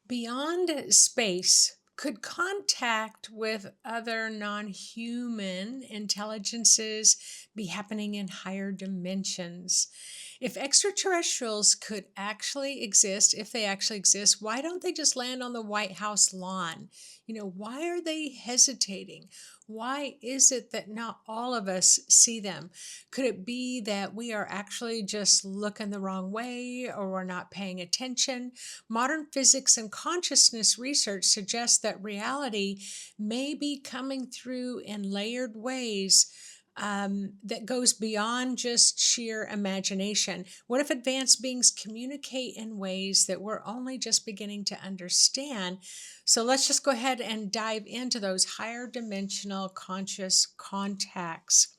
Beyond space, could contact with other non human intelligences be happening in higher dimensions? If extraterrestrials could actually exist, if they actually exist, why don't they just land on the White House lawn? Why are they hesitating? Why is it that not all of us see them? Could it be that we are actually just looking the wrong way or we're not paying attention? Modern physics and consciousness research suggests that reality may be coming through in layered ways that goes beyond just sheer imagination. What if advanced beings communicate in ways that we're only just beginning to understand? So let's just go ahead and dive into those higher dimensional conscious contacts.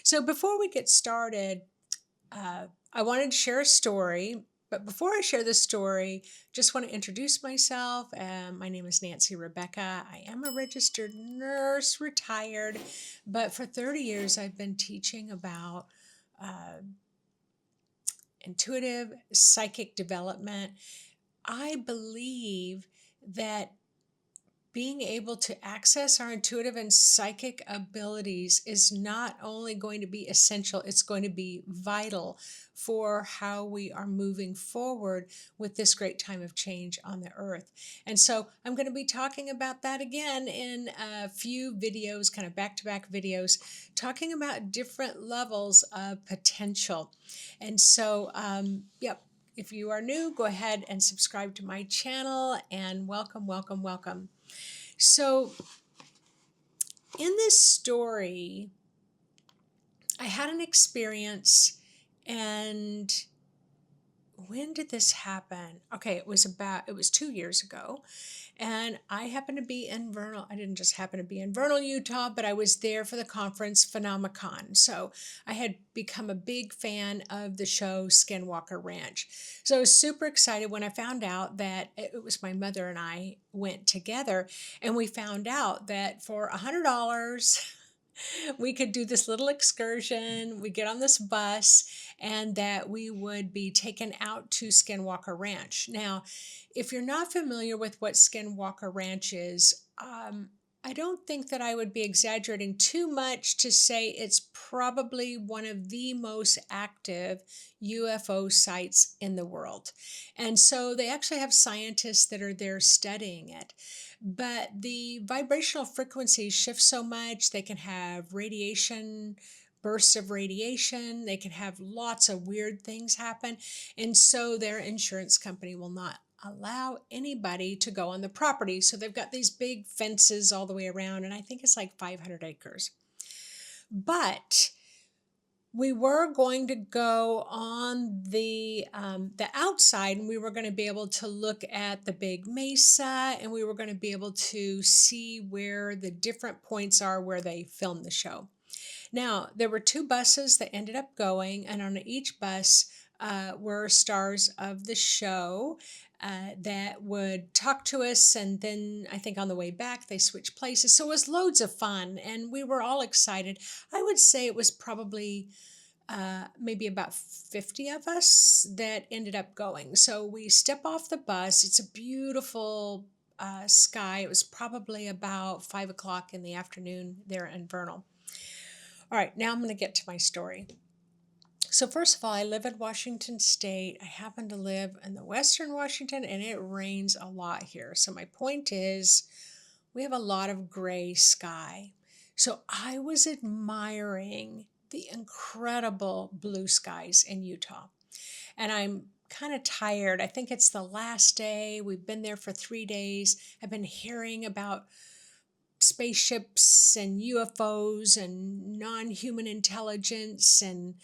So before we get started, I wanted to share a story. But before I share this story, just want to introduce myself. My name is Nancy Rebecca. I am a registered nurse, retired, but for 30 years I've been teaching about uh, intuitive psychic development. I believe that being able to access our intuitive and psychic abilities is not only going to be essential, it's going to be vital for how we are moving forward with this great time of change on the earth. And so I'm going to be talking about that again in a few videos, kind of back to back videos, talking about different levels of potential. And so, yep. If you are new, go ahead and subscribe to my channel and welcome, welcome, welcome. So, in this story, I had an experience, and when did this happen? Okay, it was 2 years ago, and I happened to be in Vernal. I didn't just happen to be in Vernal, Utah, but I was there for the conference Phenomicon. So I had become a big fan of the show Skinwalker Ranch. So I was super excited when I found out that it was my mother and I went together, and we found out that for $100, we could do this little excursion. We get on this bus, and that we would be taken out to Skinwalker Ranch. Now, if you're not familiar with what Skinwalker Ranch is, I don't think that I would be exaggerating too much to say it's probably one of the most active UFO sites in the world. And so they actually have scientists that are there studying it. But the vibrational frequencies shift so much, they can have radiation, bursts of radiation, they can have lots of weird things happen. And so their insurance company will not allow anybody to go on the property. So they've got these big fences all the way around, and I think it's like 500 acres. But we were going to go on the outside, and we were going to be able to look at the big mesa, and we were going to be able to see where the different points are where they filmed the show. Now, there were two buses that ended up going, and on each bus were stars of the show that would talk to us. And then I think on the way back, they switched places. So it was loads of fun, and we were all excited. I would say it was probably maybe about 50 of us that ended up going. So we step off the bus. It's a beautiful sky. It was probably about 5 o'clock in the afternoon there in Vernal. All right, now I'm going to get to my story. So first of all, I live in Washington State. I happen to live in the Western Washington, and it rains a lot here. So my point is, we have a lot of gray sky. So I was admiring the incredible blue skies in Utah. And I'm kind of tired. I think it's the last day. We've been there for 3 days. I've been hearing about spaceships and UFOs and non-human intelligence and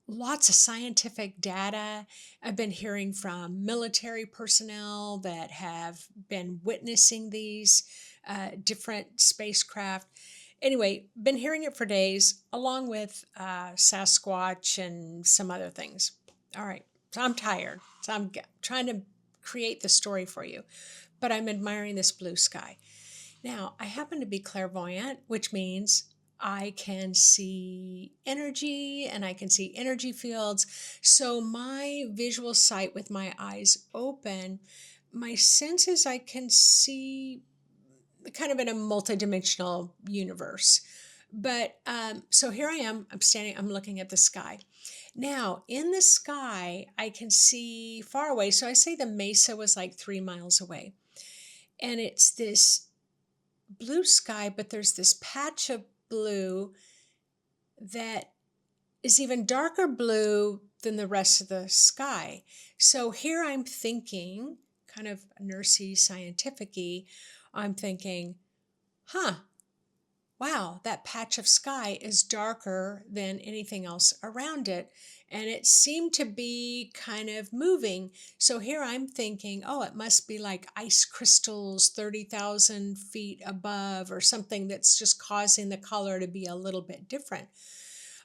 lots of scientific data. I've been hearing from military personnel that have been witnessing these different spacecraft. Anyway, been hearing it for days, along with Sasquatch and some other things. All right, so I'm tired. So I'm trying to create the story for you, but I'm admiring this blue sky. Now, I happen to be clairvoyant, which means I can see energy and I can see energy fields. So my visual sight with my eyes open, my senses, I can see kind of in a multidimensional universe. But so here I am, I'm standing, I'm looking at the sky. Now, in the sky, I can see far away. So I say the mesa was like 3 miles away. And it's this blue sky, but there's this patch of blue that is even darker blue than the rest of the sky. So here I'm thinking, kind of nursey, scientific-y, I'm thinking, huh, wow, that patch of sky is darker than anything else around it. And it seemed to be kind of moving. So here I'm thinking, oh, it must be like ice crystals 30,000 feet above or something that's just causing the color to be a little bit different.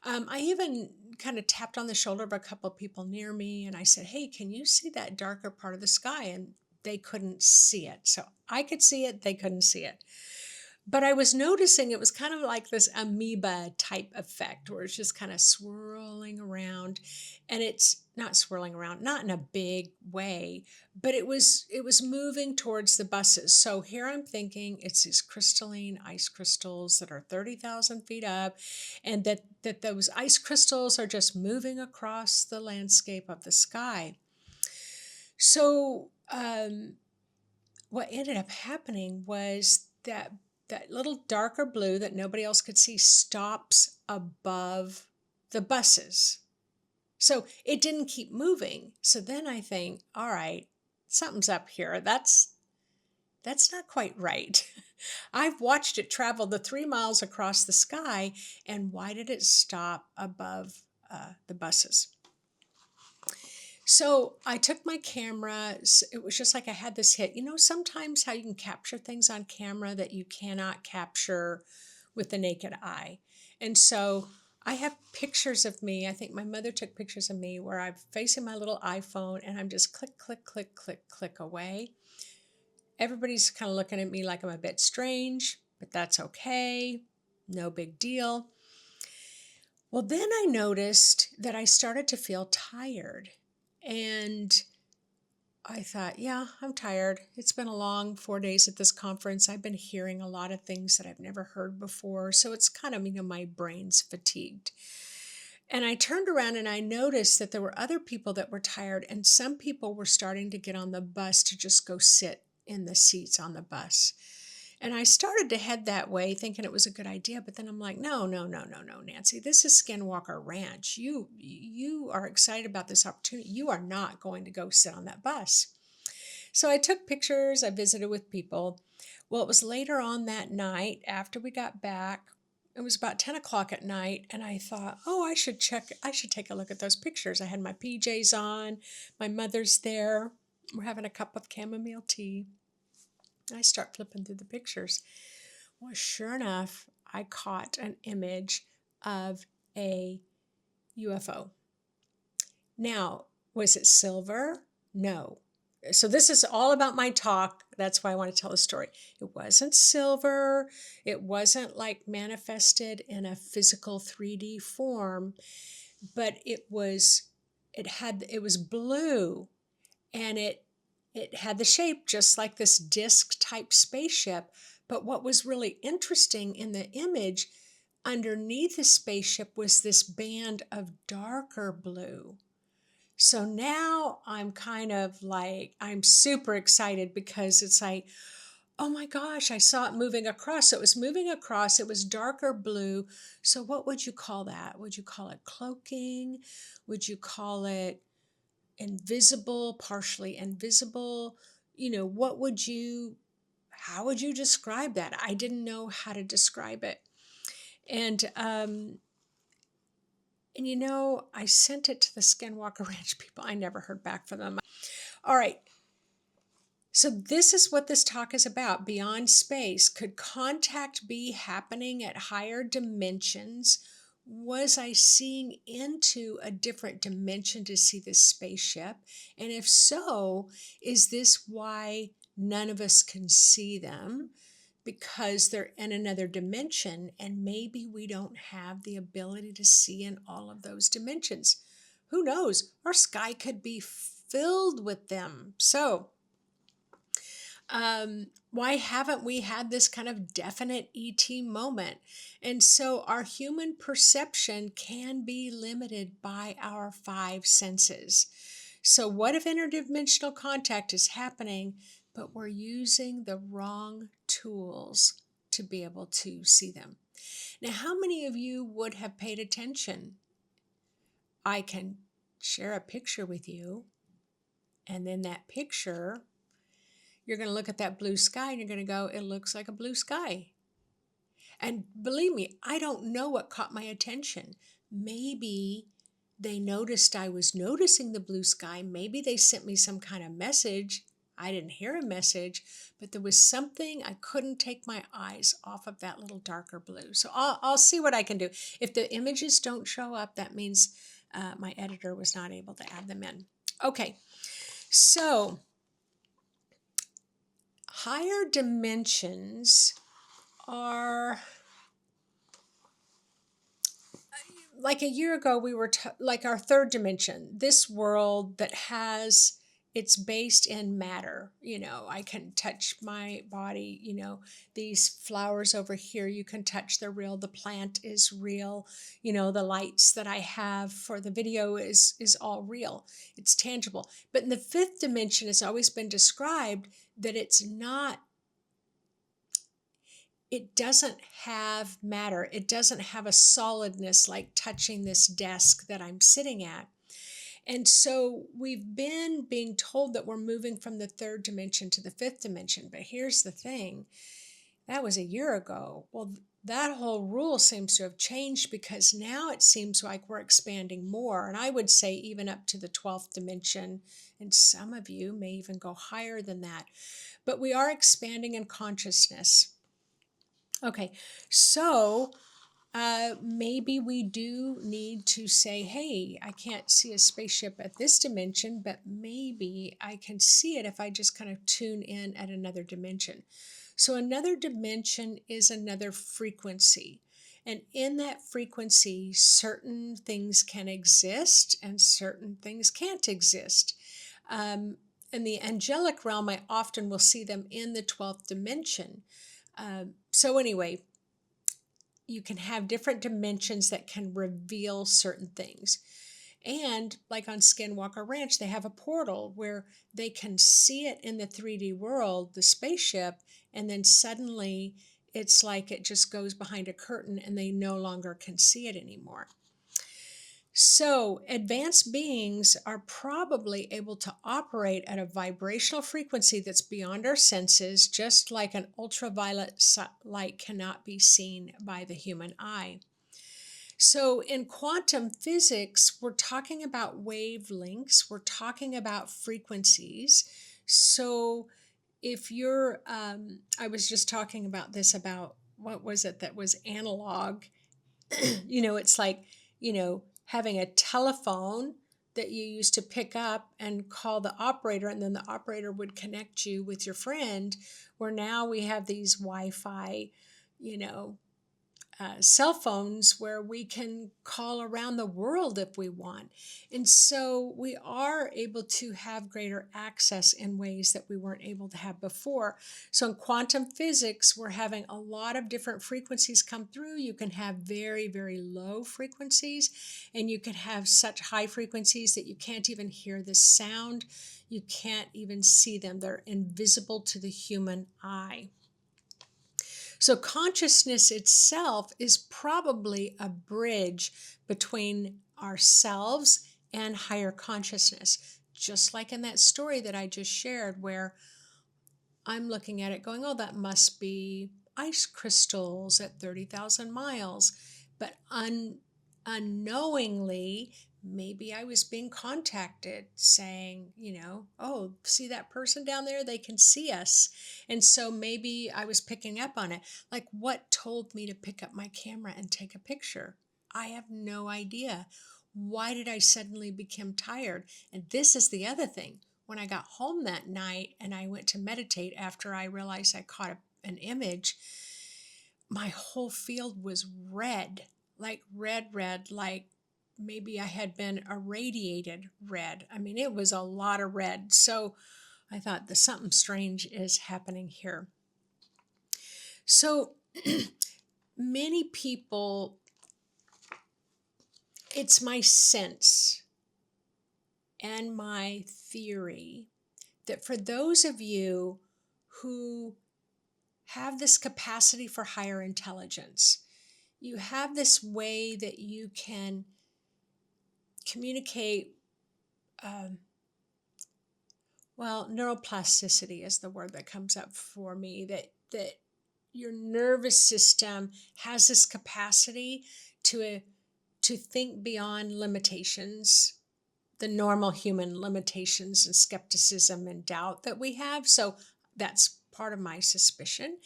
I even kind of tapped on the shoulder of a couple of people near me and I said, hey, can you see that darker part of the sky? And they couldn't see it. So I could see it, they couldn't see it. But I was noticing it was kind of like this amoeba type effect where it's just kind of swirling around, and it's not swirling around, not in a big way, but it was moving towards the buses. So here I'm thinking it's these crystalline ice crystals that are 30,000 feet up, and that those ice crystals are just moving across the landscape of the sky. So what ended up happening was that little darker blue that nobody else could see stops above the buses. So it didn't keep moving. So then I think, all right, something's up here. That's not quite right. I've watched it travel the 3 miles across the sky, and why did it stop above the buses? So I took my camera. It was just like I had this hit. You know, sometimes how you can capture things on camera that you cannot capture with the naked eye. And so I have pictures of me. I think my mother took pictures of me where I'm facing my little iPhone and I'm just click, click, click, click, click away. Everybody's kind of looking at me like I'm a bit strange, but that's okay. No big deal. Well, then I noticed that I started to feel tired. And I thought, yeah, I'm tired. It's been a long 4 days at this conference. I've been hearing a lot of things that I've never heard before. So it's kind of, my brain's fatigued. And I turned around and I noticed that there were other people that were tired, and some people were starting to get on the bus to just go sit in the seats on the bus. And I started to head that way thinking it was a good idea, but then I'm like, no, no, no, no, no, Nancy, this is Skinwalker Ranch. You are excited about this opportunity. You are not going to go sit on that bus. So I took pictures, I visited with people. Well, it was later on that night after we got back. It was about 10 o'clock at night, and I thought, oh, I should take a look at those pictures. I had my PJs on, my mother's there. We're having a cup of chamomile tea. I start flipping through the pictures. Well, sure enough, I caught an image of a UFO. Now, was it silver? No. So this is all about my talk. That's why I want to tell the story. It wasn't silver. It wasn't like manifested in a physical 3D form, but it was blue, and it had the shape just like this disc type spaceship. But what was really interesting in the image, underneath the spaceship was this band of darker blue. So now I'm kind of like, I'm super excited because it's like, oh my gosh, I saw it moving across. So it was moving across. It was darker blue. So what would you call that? Would you call it cloaking? Would you call it invisible, partially invisible? How would you describe that? I didn't know how to describe it. And I sent it to the Skinwalker Ranch people. I never heard back from them. All right. So this is what this talk is about. Beyond space. Could contact be happening at higher dimensions? Was I seeing into a different dimension to see this spaceship? And if so, is this why none of us can see them? because they're in another dimension, and maybe we don't have the ability to see in all of those dimensions. Who knows? Our sky could be filled with them. So, why haven't we had this kind of definite ET moment? And so our human perception can be limited by our five senses. So, what if interdimensional contact is happening, but we're using the wrong tools to be able to see them? Now, how many of you would have paid attention? I can share a picture with you, and then that picture, you're going to look at that blue sky and you're going to go, it looks like a blue sky. And believe me, I don't know what caught my attention. Maybe they noticed I was noticing the blue sky. Maybe they sent me some kind of message. I didn't hear a message, but there was something I couldn't take my eyes off of that little darker blue. So I'll see what I can do. If the images don't show up, that means my editor was not able to add them in. Okay, so higher dimensions are like a year ago, we were like our third dimension, this world that has, it's based in matter. I can touch my body, these flowers over here, you can touch, they're real. The plant is real. The lights that I have for the video is all real. It's tangible. But in the fifth dimension, it's always been described that it's not, it doesn't have matter. It doesn't have a solidness like touching this desk that I'm sitting at. And so we've been being told that we're moving from the third dimension to the fifth dimension. But here's the thing, that was a year ago. Well, that whole rule seems to have changed, because now it seems like we're expanding more. And I would say even up to the 12th dimension. And some of you may even go higher than that. But we are expanding in consciousness. Okay, so maybe we do need to say, hey, I can't see a spaceship at this dimension, but maybe I can see it if I just kind of tune in at another dimension. So another dimension is another frequency. And in that frequency, certain things can exist and certain things can't exist. In the angelic realm, I often will see them in the 12th dimension. So anyway, you can have different dimensions that can reveal certain things. And like on Skinwalker Ranch, they have a portal where they can see it in the 3D world, the spaceship, and then suddenly it's like it just goes behind a curtain and they no longer can see it anymore. So advanced beings are probably able to operate at a vibrational frequency that's beyond our senses, just like an ultraviolet light cannot be seen by the human eye. So in quantum physics, we're talking about wavelengths, we're talking about frequencies. So if you're, I was just talking about this, about what was it that was analog? It's like, having a telephone that you used to pick up and call the operator, and then the operator would connect you with your friend, where now we have these Wi-Fi, cell phones where we can call around the world if we want. And so we are able to have greater access in ways that we weren't able to have before. So in quantum physics, we're having a lot of different frequencies come through. You can have very, very low frequencies, and you can have such high frequencies that you can't even hear the sound. You can't even see them. They're invisible to the human eye. So consciousness itself is probably a bridge between ourselves and higher consciousness. Just like in that story that I just shared, where I'm looking at it going, oh, that must be ice crystals at 30,000 miles. But unknowingly, maybe I was being contacted saying, oh, see that person down there? They can see us. And so maybe I was picking up on it. Like, what told me to pick up my camera and take a picture? I have no idea. Why did I suddenly become tired? And this is the other thing. When I got home that night and I went to meditate after I realized I caught an image, my whole field was red, like red, like maybe I had been irradiated red. I mean, it was a lot of red. So I thought that something strange is happening here. So many people, it's my sense and my theory that for those of you who have this capacity for higher intelligence, you have this way that you can communicate. Well, neuroplasticity is the word that comes up for me, that your nervous system has this capacity to think beyond limitations, the normal human limitations and skepticism and doubt that we have. So that's part of my suspicion.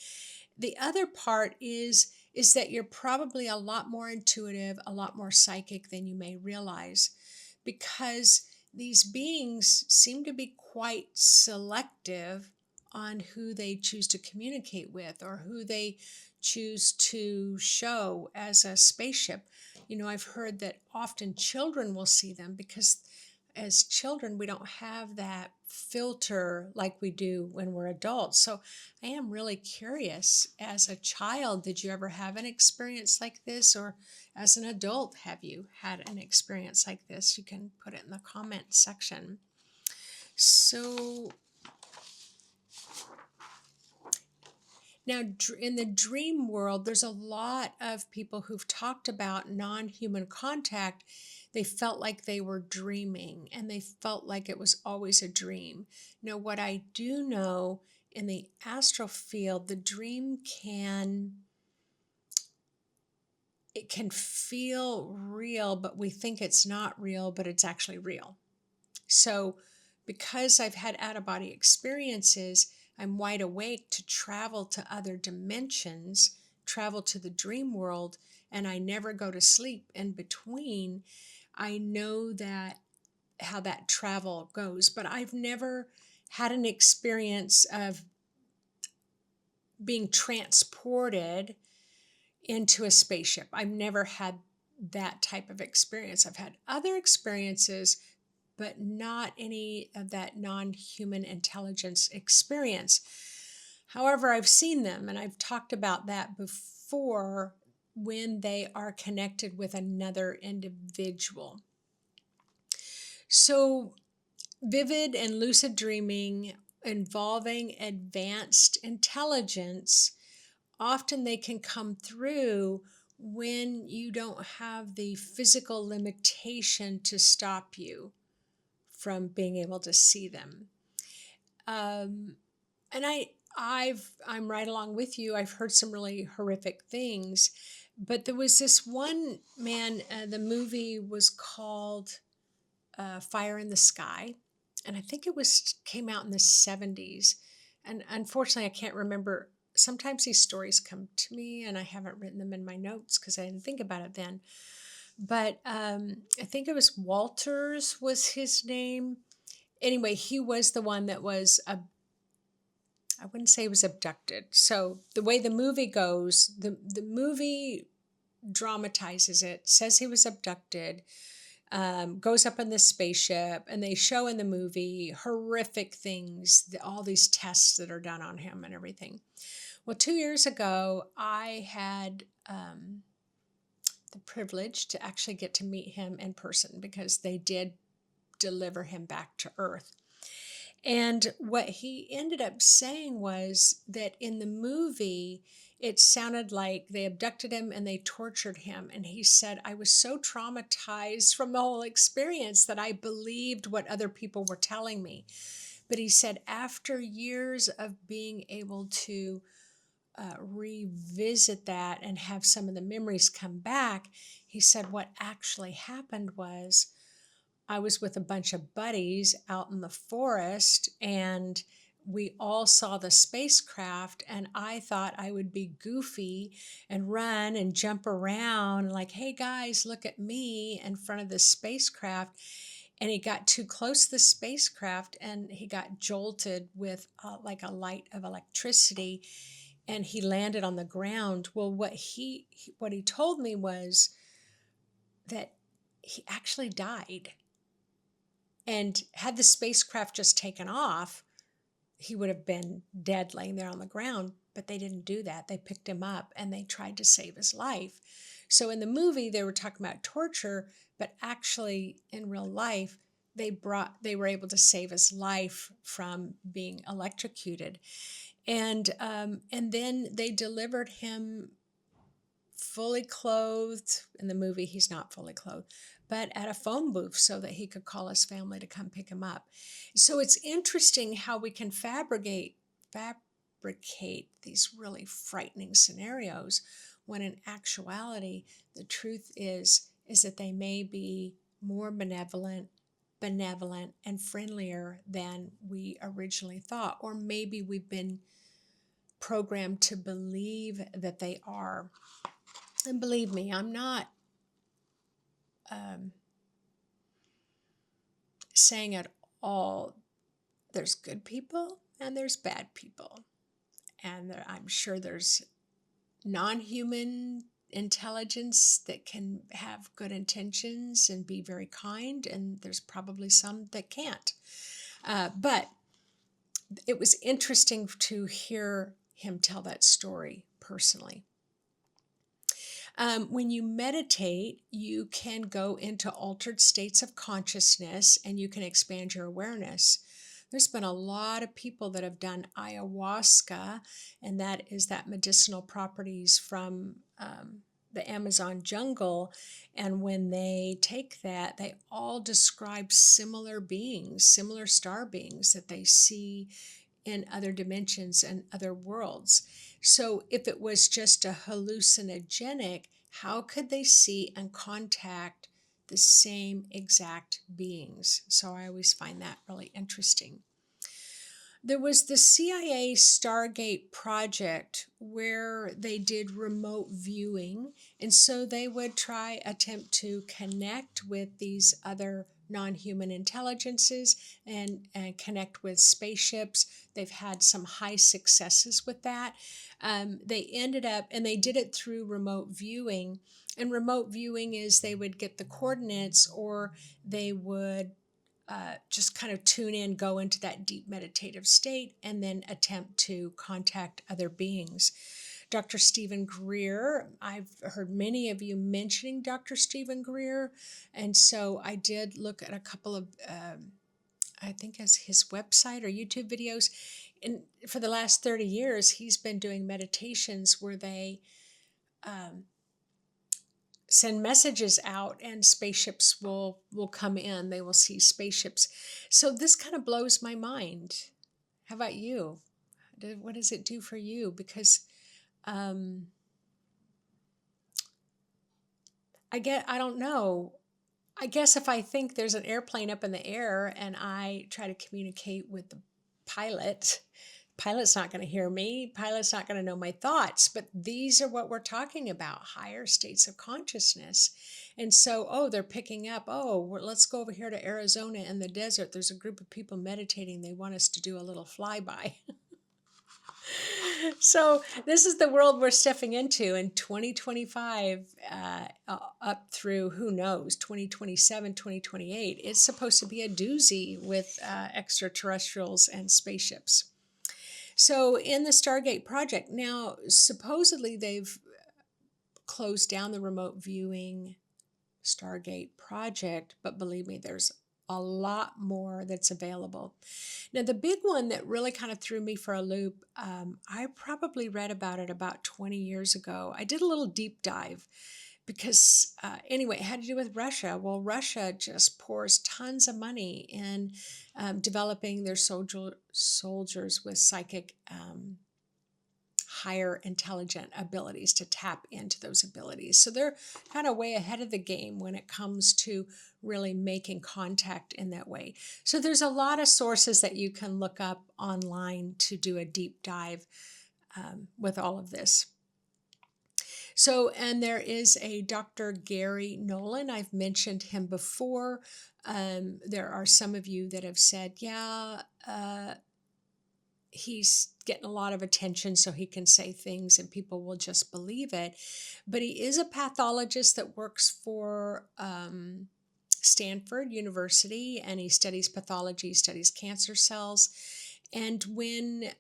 The other part is that you're probably a lot more intuitive, a lot more psychic than you may realize, because these beings seem to be quite selective on who they choose to communicate with or who they choose to show as a spaceship. You know, I've heard that often children will see them because as children, we don't have that filter like we do when we're adults. So I am really curious, as a child, did you ever have an experience like this? Or as an adult, have you had an experience like this? You can put it in the comment section. So now, in the dream world, there's a lot of people who've talked about non-human contact. They felt like they were dreaming, and they felt like it was always a dream. Now, what I do know in the astral field, the dream it can feel real, but we think it's not real, but it's actually real. So because I've had out-of-body experiences, I'm wide awake to travel to other dimensions, travel to the dream world, and I never go to sleep in between. I know that how that travel goes, but I've never had an experience of being transported into a spaceship. I've never had that type of experience. I've had other experiences, but not any of that non-human intelligence experience. However, I've seen them, and I've talked about that before, when they are connected with another individual. So vivid and lucid dreaming involving advanced intelligence, often they can come through when you don't have the physical limitation to stop you from being able to see them. And I'm right along with you. I've heard some really horrific things, but there was this one man, the movie was called Fire in the Sky, and I think came out in the 70s. And unfortunately, I can't remember. Sometimes these stories come to me and I haven't written them in my notes because I didn't think about it then. But I think it was Walters was his name. Anyway, he was the one that was, I wouldn't say he was abducted. So the way the movie goes, the movie dramatizes it, says he was abducted, goes up in this spaceship, and they show in the movie horrific things, all these tests that are done on him and everything. Well, 2 years ago, I had the privilege to actually get to meet him in person because they did deliver him back to Earth. And what he ended up saying was that in the movie, it sounded like they abducted him and they tortured him. And he said, I was so traumatized from the whole experience that I believed what other people were telling me. But he said, after years of being able to revisit that and have some of the memories come back, he said, what actually happened was I was with a bunch of buddies out in the forest, and we all saw the spacecraft, and I thought I would be goofy and run and jump around like, hey guys, look at me in front of the spacecraft. And he got too close to the spacecraft and he got jolted with like a light of electricity. and he landed on the ground. Well, what he told me was that he actually died. And had the spacecraft just taken off, he would have been dead laying there on the ground, but they didn't do that. They picked him up and they tried to save his life. So in the movie, they were talking about torture, but actually in real life, they were able to save his life from being electrocuted. And then they delivered him fully clothed. In the movie, he's not fully clothed, but at a phone booth so that he could call his family to come pick him up. So it's interesting how we can fabricate these really frightening scenarios when in actuality the truth is that they may be more benevolent and friendlier than we originally thought, or maybe we've been programmed to believe that they are. And believe me, I'm not saying at all there's good people and there's bad people. And I'm sure there's non-human intelligence that can have good intentions and be very kind, and there's probably some that can't. But it was interesting to hear him tell that story personally. When you meditate, you can go into altered states of consciousness and you can expand your awareness. There's been a lot of people that have done ayahuasca, and that is that medicinal properties from the Amazon jungle. And when they take that, they all describe similar beings, similar star beings that they see in other dimensions and other worlds. So if it was just a hallucinogenic, how could they see and contact the same exact beings? So I always find that really interesting. There was the CIA Stargate project where they did remote viewing. And so they would attempt to connect with these other non-human intelligences and connect with spaceships. They've had some high successes with that. They ended up, and they did it through remote viewing. And remote viewing is they would get the coordinates, or they would just kind of tune in, go into that deep meditative state, and then attempt to contact other beings. Dr. Stephen Greer, I've heard many of you mentioning Dr. Stephen Greer, and so I did look at a couple of, I think as his website or YouTube videos. And for the last 30 years, he's been doing meditations where they send messages out and spaceships will come in. They will see spaceships. So this kind of blows my mind. How about you? What does it do for you? Because I don't know. I guess if I think there's an airplane up in the air and I try to communicate with the pilot's not going to hear me. Pilot's not going to know my thoughts. But these are what we're talking about, higher states of consciousness. And so, they're picking up, let's go over here to Arizona in the desert. There's a group of people meditating. They want us to do a little flyby. So this is the world we're stepping into in 2025 up through, who knows, 2027, 2028. It's supposed to be a doozy with extraterrestrials and spaceships. So in the Stargate project, now supposedly they've closed down the remote viewing Stargate project, but believe me, there's a lot more that's available. Now, the big one that really kind of threw me for a loop, I probably read about it about 20 years ago. I did a little deep dive because, anyway, it had to do with Russia. Well, Russia just pours tons of money in developing their soldiers with psychic higher intelligent abilities to tap into those abilities. So they're kind of way ahead of the game when it comes to really making contact in that way. So there's a lot of sources that you can look up online to do a deep dive with all of this. So, and there is a Dr. Gary Nolan. I've mentioned him before. There are some of you that have said, he's getting a lot of attention so he can say things and people will just believe it. But he is a pathologist that works for Stanford University, and he studies pathology, studies cancer cells. And when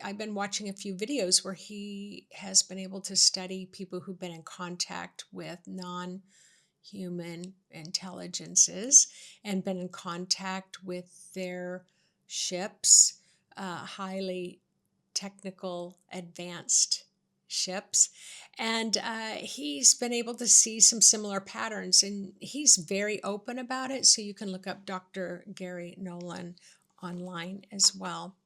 I've been watching a few videos where he has been able to study people who've been in contact with non-human intelligences and been in contact with their ships, highly technical, advanced ships. And he's been able to see some similar patterns, and he's very open about it. So you can look up Dr. Gary Nolan online as well.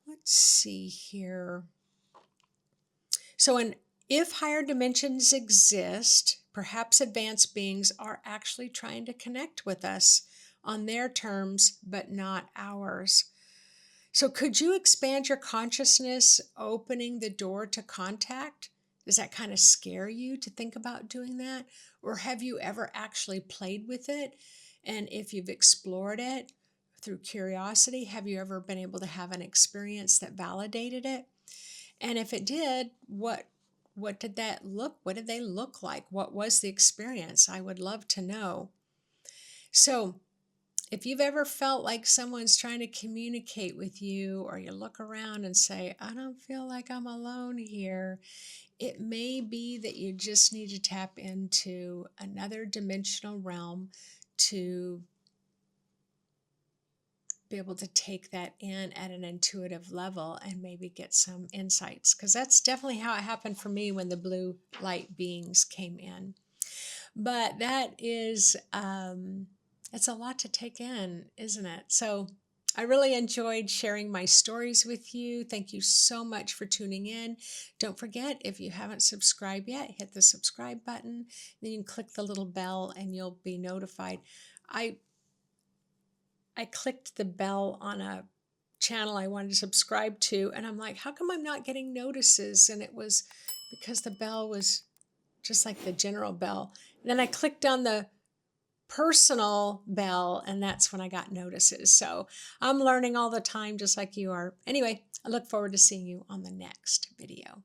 Let's see here. So if higher dimensions exist, perhaps advanced beings are actually trying to connect with us on their terms, but not ours. So could you expand your consciousness, opening the door to contact? Does that kind of scare you to think about doing that? Or have you ever actually played with it? And if you've explored it through curiosity, have you ever been able to have an experience that validated it? And if it did, what did they look like? What was the experience? I would love to know. So if you've ever felt like someone's trying to communicate with you, or you look around and say, I don't feel like I'm alone here, it may be that you just need to tap into another dimensional realm to be able to take that in at an intuitive level and maybe get some insights. Because that's definitely how it happened for me when the blue light beings came in. But that is... it's a lot to take in, isn't it? So I really enjoyed sharing my stories with you. Thank you so much for tuning in. Don't forget, if you haven't subscribed yet, hit the subscribe button. Then you can click the little bell and you'll be notified. I clicked the bell on a channel I wanted to subscribe to, and I'm like, how come I'm not getting notices? And it was because the bell was just like the general bell. And then I clicked on the personal bell, and that's when I got notices. So I'm learning all the time, just like you are. Anyway, I look forward to seeing you on the next video.